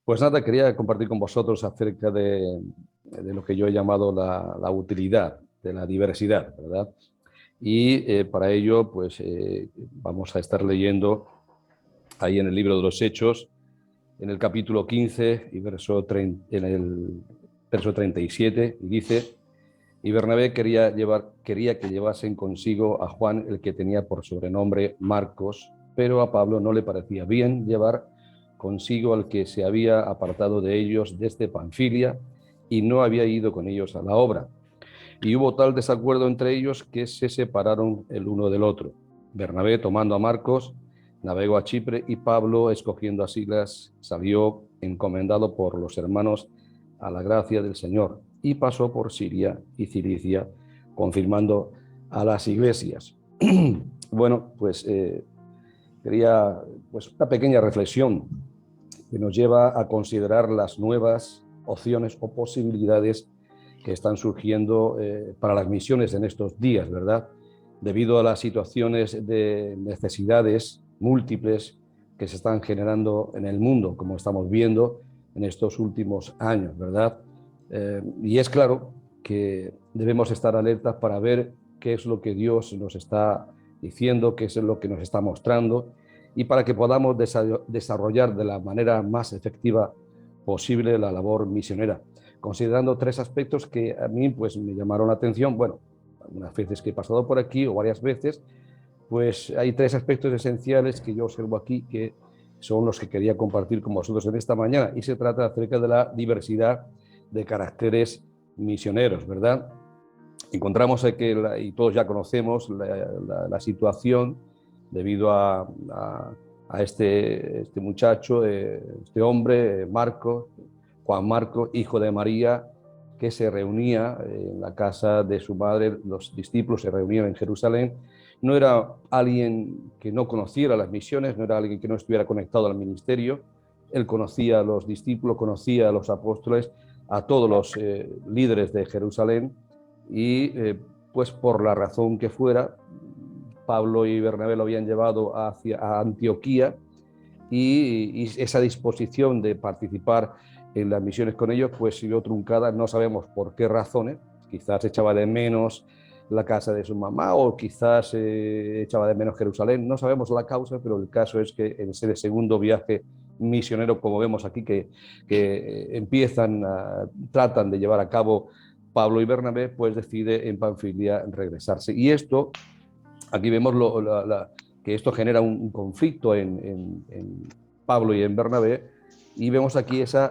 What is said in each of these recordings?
Pues nada, quería compartir con vosotros acerca de lo que yo he llamado la utilidad, de la diversidad, ¿verdad? Y para ello, pues vamos a estar leyendo ahí en el libro de los Hechos, en el capítulo 15 y en el verso 37, y dice: y Bernabé quería que llevasen consigo a Juan, el que tenía por sobrenombre Marcos, pero a Pablo no le parecía bien llevar consigo al que se había apartado de ellos desde Panfilia y no había ido con ellos a la obra. Y hubo tal desacuerdo entre ellos que se separaron el uno del otro. Bernabé, tomando a Marcos, navegó a Chipre, y Pablo, escogiendo a Silas, salió encomendado por los hermanos a la gracia del Señor, y pasó por Siria y Cilicia, confirmando a las iglesias. Bueno, pues quería una pequeña reflexión que nos lleva a considerar las nuevas opciones o posibilidades que están surgiendo para las misiones en estos días, ¿verdad? Debido a las situaciones de necesidades múltiples que se están generando en el mundo, como estamos viendo en estos últimos años, ¿verdad? Y es claro que debemos estar alertas para ver qué es lo que Dios nos está diciendo, qué es lo que nos está mostrando, y para que podamos desarrollar de la manera más efectiva posible la labor misionera, considerando tres aspectos que a mí pues me llamaron la atención. Bueno, algunas veces que he pasado por aquí o varias veces, pues hay tres aspectos esenciales que yo observo aquí, que son los que quería compartir con vosotros en esta mañana, y se trata acerca de la diversidad de caracteres misioneros, ¿verdad? Encontramos que, y todos ya conocemos la situación debido a este muchacho, este hombre, Marco, Juan Marco, hijo de María, que se reunía en la casa de su madre. Los discípulos se reunían en Jerusalén. No era alguien que no conociera las misiones, no era alguien que no estuviera conectado al ministerio. Él conocía a los discípulos, conocía a los apóstoles, a todos los líderes de Jerusalén, y pues por la razón que fuera, Pablo y Bernabé lo habían llevado a Antioquía, y esa disposición de participar en las misiones con ellos pues siguió truncada. No sabemos por qué razones, quizás echaba de menos la casa de su mamá, o quizás echaba de menos Jerusalén, no sabemos la causa, pero el caso es que en ese segundo viaje misionero, como vemos aquí, que tratan de llevar a cabo Pablo y Bernabé, pues decide en Panfilia regresarse. Y esto, aquí vemos que esto genera un conflicto en Pablo y en Bernabé, y vemos aquí esa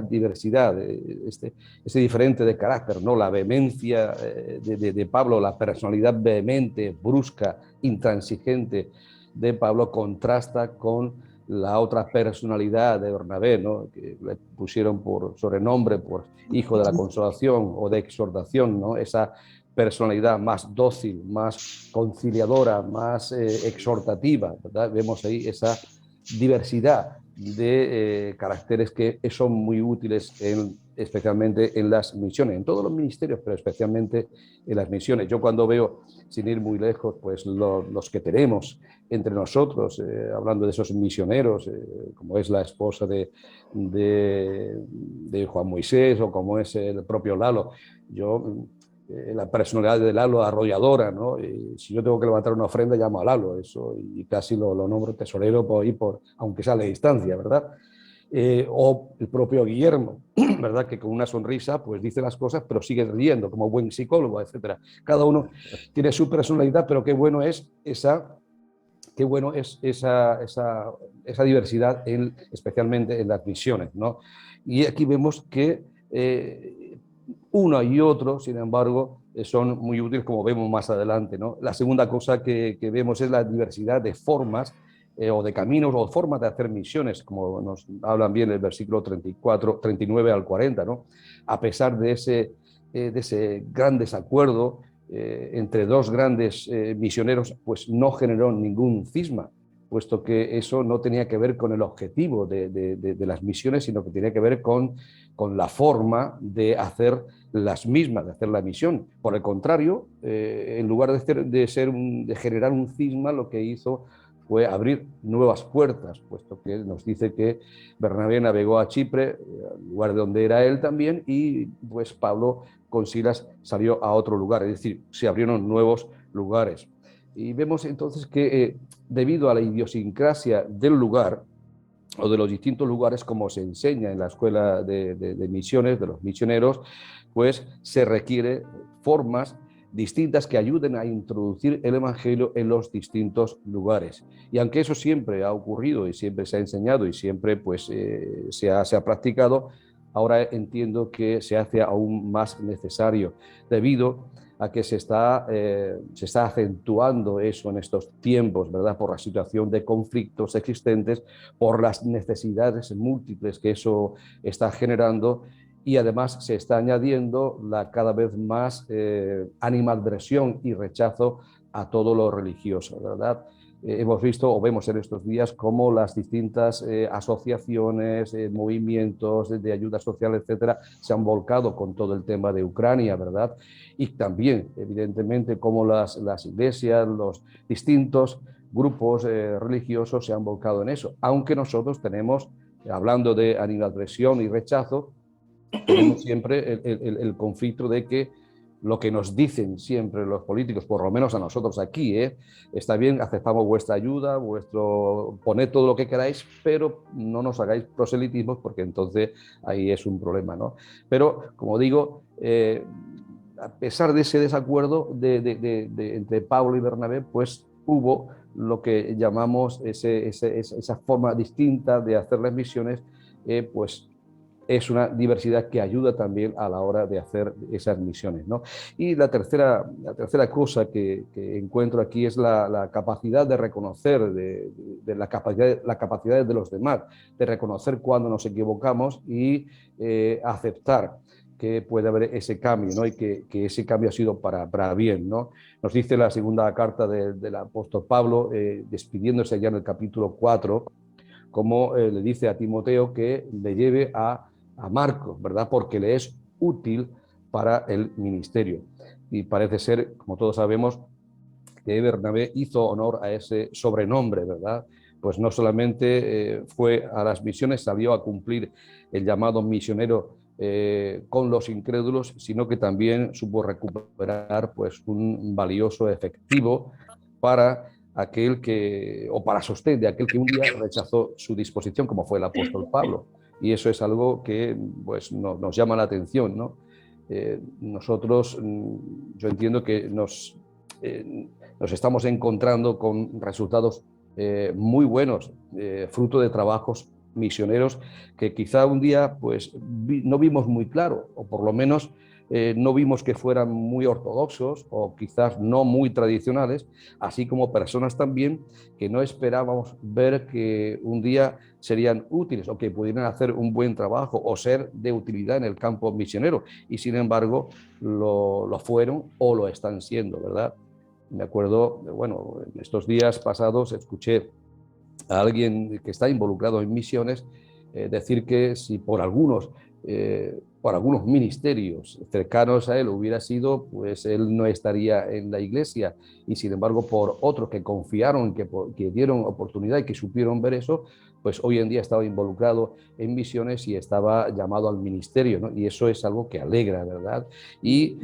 diversidad, ese diferente de carácter, ¿no? La vehemencia de Pablo, la personalidad vehemente, brusca, intransigente de Pablo, contrasta con la otra personalidad de Bernabé, ¿no? Que le pusieron por sobrenombre, por hijo de la consolación o de exhortación, ¿no? Esa personalidad más dócil, más conciliadora, más exhortativa, ¿verdad? Vemos ahí esa diversidad de caracteres que son muy útiles especialmente en las misiones, en todos los ministerios, pero especialmente en las misiones. Yo cuando veo, sin ir muy lejos, pues los que tenemos entre nosotros, hablando de esos misioneros, como es la esposa de Juan Moisés, o como es el propio Lalo, yo la personalidad de Lalo arrolladora, ¿no? Si yo tengo que levantar una ofrenda, llamo a Lalo, eso, y casi lo nombro tesorero aunque sea a la distancia, ¿verdad? O el propio Guillermo, ¿verdad? Que con una sonrisa pues dice las cosas, pero sigue riendo como buen psicólogo, etcétera. Cada uno tiene su personalidad, pero qué bueno es esa diversidad, especialmente en las misiones, ¿no? Y aquí vemos que uno y otro, sin embargo, son muy útiles, como vemos más adelante, ¿no? La segunda cosa que vemos es la diversidad de formas o de caminos o formas de hacer misiones, como nos hablan bien el versículo 34, 39 al 40, ¿no? A pesar de ese gran desacuerdo entre dos grandes misioneros, pues no generó ningún cisma, puesto que eso no tenía que ver con el objetivo de las misiones, sino que tenía que ver con la forma de hacer las mismas, de hacer la misión. Por el contrario, en lugar de generar un cisma, lo que hizo fue abrir nuevas puertas, puesto que nos dice que Bernabé navegó a Chipre, al lugar de donde era él también, y pues Pablo con Silas salió a otro lugar, es decir, se abrieron nuevos lugares. Y vemos entonces que debido a la idiosincrasia del lugar, o de los distintos lugares, como se enseña en la escuela de misiones, de los misioneros, pues se requiere formas distintas que ayuden a introducir el Evangelio en los distintos lugares. Y aunque eso siempre ha ocurrido y siempre se ha enseñado y siempre pues, se ha practicado, ahora entiendo que se hace aún más necesario debido a que se está acentuando eso en estos tiempos, ¿verdad? Por la situación de conflictos existentes, por las necesidades múltiples que eso está generando, y además se está añadiendo la cada vez más animadversión y rechazo a todo lo religioso, ¿verdad? Hemos visto o vemos en estos días cómo las distintas asociaciones, movimientos de ayuda social, etcétera, se han volcado con todo el tema de Ucrania, ¿verdad? Y también, evidentemente, cómo las iglesias, los distintos grupos religiosos se han volcado en eso, aunque nosotros tenemos, hablando de animadversión y rechazo, tenemos siempre el conflicto de que lo que nos dicen siempre los políticos, por lo menos a nosotros aquí, está bien, aceptamos vuestra ayuda, poned todo lo que queráis, pero no nos hagáis proselitismos, porque entonces ahí es un problema, ¿no? Pero, como digo, a pesar de ese desacuerdo entre Pablo y Bernabé, pues hubo lo que llamamos esa forma distinta de hacer las misiones, pues es una diversidad que ayuda también a la hora de hacer esas misiones, ¿no? Y la tercera cosa que encuentro aquí es la capacidad de reconocer, la capacidad de los demás, de reconocer cuando nos equivocamos y aceptar que puede haber ese cambio, ¿no? Y que ese cambio ha sido para bien, ¿no? Nos dice la segunda carta del apóstol Pablo, despidiéndose ya en el capítulo 4, como le dice a Timoteo que le lleve a Marcos, ¿verdad? Porque le es útil para el ministerio. Y parece ser, como todos sabemos, que Bernabé hizo honor a ese sobrenombre, ¿verdad? Pues no solamente fue a las misiones, salió a cumplir el llamado misionero con los incrédulos, sino que también supo recuperar pues un valioso efectivo para aquel que, o para sostén de aquel que un día rechazó su disposición, como fue el apóstol Pablo. Y eso es algo que pues, nos llama la atención, ¿no? Nosotros, yo entiendo que nos estamos encontrando con resultados muy buenos, fruto de trabajos misioneros que quizá un día pues, no vimos muy claro, o por lo menos no vimos que fueran muy ortodoxos o quizás no muy tradicionales, así como personas también que no esperábamos ver que un día serían útiles o que pudieran hacer un buen trabajo o ser de utilidad en el campo misionero, y sin embargo lo fueron o lo están siendo, ¿verdad? Me acuerdo, bueno, en estos días pasados escuché a alguien que está involucrado en misiones decir que si por algunos ministerios cercanos a él hubiera sido, pues él no estaría en la iglesia, y sin embargo por otros que confiaron, que dieron oportunidad y que supieron ver eso, pues hoy en día estaba involucrado en misiones y estaba llamado al ministerio, ¿no? Y eso es algo que alegra, ¿verdad? Y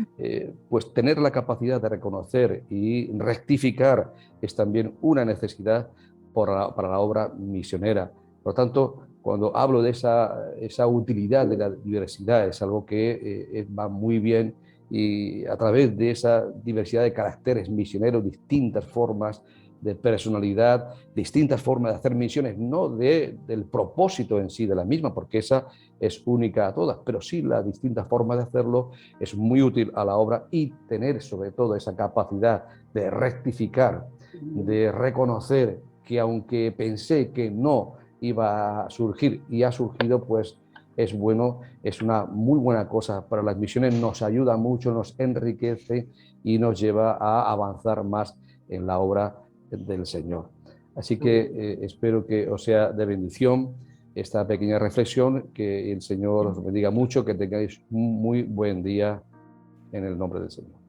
pues tener la capacidad de reconocer y rectificar es también una necesidad para la obra misionera. Por lo tanto, cuando hablo de esa utilidad de la diversidad, es algo que va muy bien, y a través de esa diversidad de caracteres misioneros, distintas formas de personalidad, distintas formas de hacer misiones, no del propósito en sí de la misma, porque esa es única a todas, pero sí la distinta forma de hacerlo es muy útil a la obra, y tener sobre todo esa capacidad de rectificar, de reconocer que aunque pensé que no iba a surgir y ha surgido, pues es bueno, es una muy buena cosa para las misiones, nos ayuda mucho, nos enriquece y nos lleva a avanzar más en la obra del Señor. Así que espero que os sea de bendición esta pequeña reflexión, que el Señor os bendiga mucho, que tengáis un muy buen día en el nombre del Señor.